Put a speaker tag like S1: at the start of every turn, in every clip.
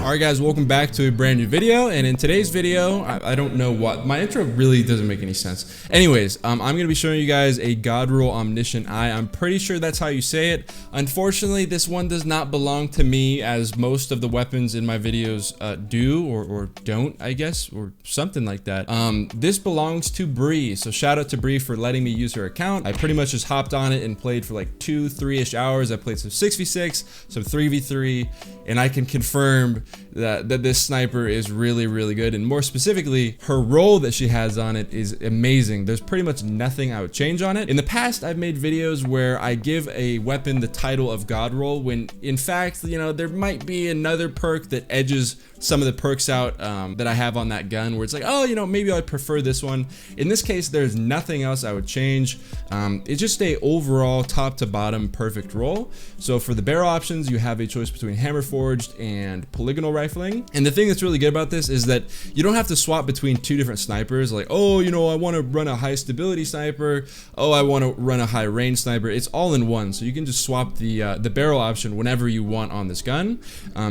S1: Alright guys, welcome back to a brand new video, and in today's video, I don't know what, my intro really doesn't make any sense. Anyways, I'm going to be showing you guys a God roll Omniscient Eye. I'm pretty sure that's how you say it. Unfortunately, this one does not belong to me, as most of the weapons in my videos do, or don't, I guess, or something like that. This belongs to Bree, so shout out to Bree for letting me use her account. I pretty much just hopped on it and played for like 2-3-ish hours. I played some 6v6, some 3v3, and I can confirm that this sniper is really good, and more specifically, her roll that she has on it is amazing. There's pretty much nothing I would change on it. In the past, I've made videos where I give a weapon the title of God roll, when in fact, you know, there might be another perk that edges some of the perks out that I have on that gun, where it's like, oh, you know, maybe I prefer this one. In this case, there's nothing else I would change. It's just a overall top to bottom perfect roll. So for the barrel options, you have a choice between hammer forged and polygonal rifling. And the thing that's really good about this is that you don't have to swap between two different snipers, like, oh, you know, I want to run a high stability sniper, oh, I want to run a high range sniper. It's all in one, so you can just swap the barrel option whenever you want on this gun.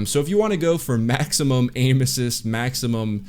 S1: So if you want to go for maximum aim assist, maximum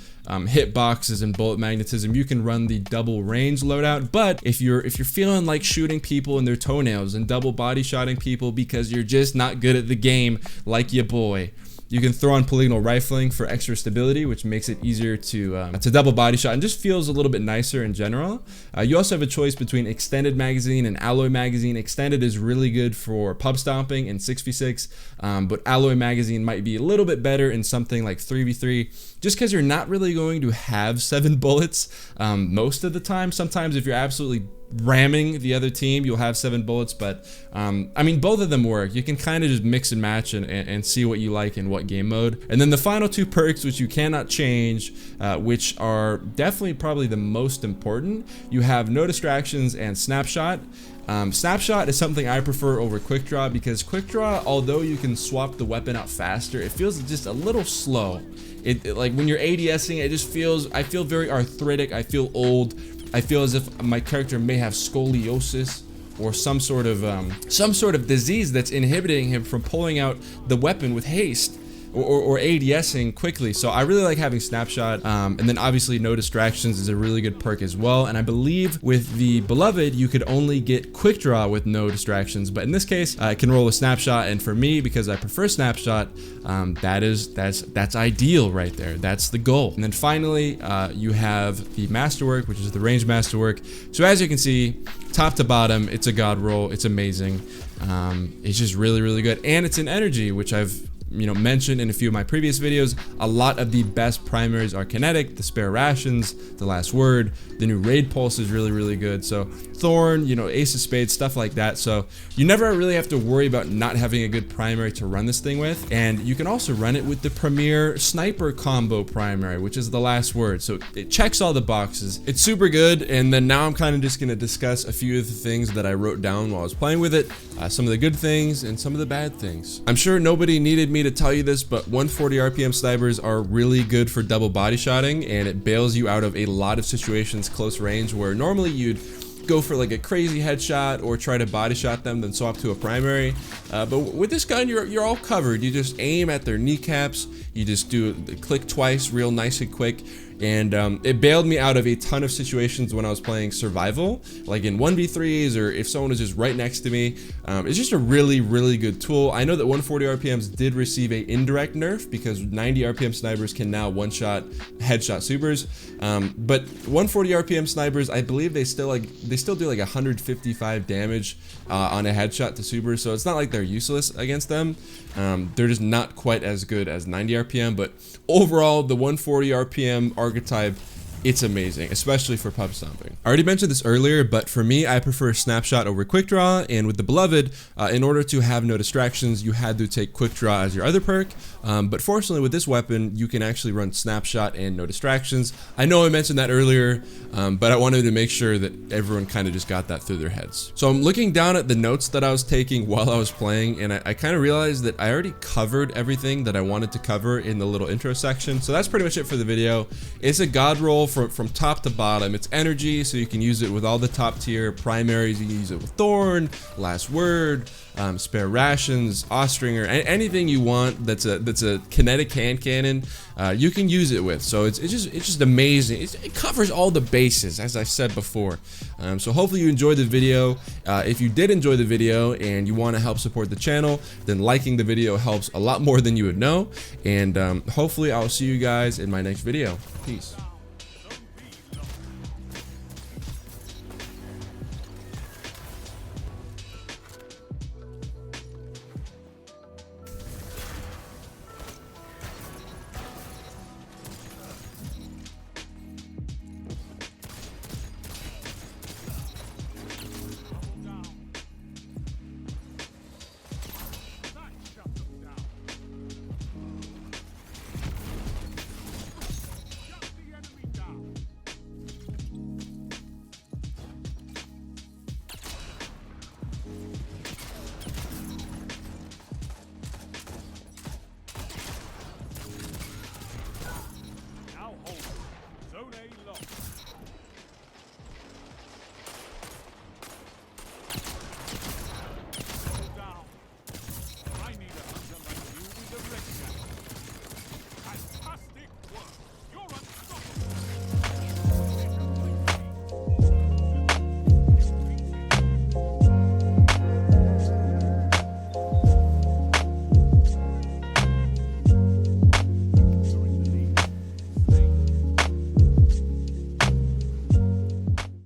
S1: hit boxes and bullet magnetism, you can run the double range loadout. But if you're feeling like shooting people in their toenails and double body shotting people because you're just not good at the game like your boy, you can throw on polygonal rifling for extra stability, which makes it easier to double body shot and just feels a little bit nicer in general. You also have a choice between extended magazine and alloy magazine. Extended is really good for pub stomping and 6v6, but alloy magazine might be a little bit better in something like 3v3, just because you're not really going to have 7 bullets most of the time. Sometimes if you're absolutely ramming the other team, you'll have 7 bullets, but I mean, both of them work. You can kind of just mix and match and see what you like in what game mode. And then the final 2 perks, which you cannot change, which are definitely probably the most important, you have no distractions and snapshot. Snapshot is something I prefer over quick draw, because quick draw, although you can swap the weapon out faster, it feels just a little slow. It like when you're ADSing, it just feels, I feel very arthritic, I feel old. I feel as if my character may have scoliosis or some sort of disease that's inhibiting him from pulling out the weapon with haste or ADSing quickly. So I really like having snapshot, and then obviously no distractions is a really good perk as well. And I believe with the beloved, you could only get quick draw with no distractions, but in this case, I can roll a snapshot, and for me, because I prefer snapshot, that's ideal right there. That's the goal. And then finally, you have the masterwork, which is the range masterwork. So as you can see, top to bottom, it's a God roll. It's amazing. It's just really good, and it's an energy, which I've mentioned in a few of my previous videos. A lot of the best primaries are kinetic. The spare rations, the last word, the new raid pulse is really good. So thorn, ace of spades, stuff like that. So you never really have to worry about not having a good primary to run this thing with. And you can also run it with the premier sniper combo primary, which is the last word. So it checks all the boxes. It's super good. And then now I'm kind of just going to discuss a few of the things that I wrote down while I was playing with it, some of the good things and some of the bad things. I'm sure nobody needed me to tell you this, but 140 RPM snipers are really good for double body shotting, and it bails you out of a lot of situations close range where normally you'd go for like a crazy headshot or try to body shot them, then swap to a primary. But with this gun, you're all covered. You just aim at their kneecaps. You just do click twice, real nice and quick. And it bailed me out of a ton of situations when I was playing survival, like in 1v3s, or if someone was just right next to me. It's just a really good tool. I know that 140 RPMs did receive a indirect nerf, because 90 RPM snipers can now one-shot headshot supers. But 140 RPM snipers, I believe they still do like 155 damage on a headshot to supers. So it's not like they're useless against them. They're just not quite as good as 90 RPM, but overall, the 140 RPM archetype, it's amazing, especially for pub stomping. I already mentioned this earlier, but for me, I prefer snapshot over quick draw. And with the beloved, in order to have no distractions, you had to take quick draw as your other perk. But fortunately, with this weapon, you can actually run snapshot and no distractions. I know I mentioned that earlier, but I wanted to make sure that everyone kind of just got that through their heads. So I'm looking down at the notes that I was taking while I was playing, and I kind of realized that I already covered everything that I wanted to cover in the little intro section. So that's pretty much it for the video. It's a God roll from top to bottom. It's energy, so you can use it with all the top tier primaries. You can use it with Thorn, Last Word, Spare Rations, Ostringer, anything you want that's a kinetic hand cannon, you can use it with. So it's just amazing. It covers all the bases, as I said before. So hopefully you enjoyed the video. If you did enjoy the video and you want to help support the channel, then liking the video helps a lot more than you would know. And hopefully I'll see you guys in my next video. Peace.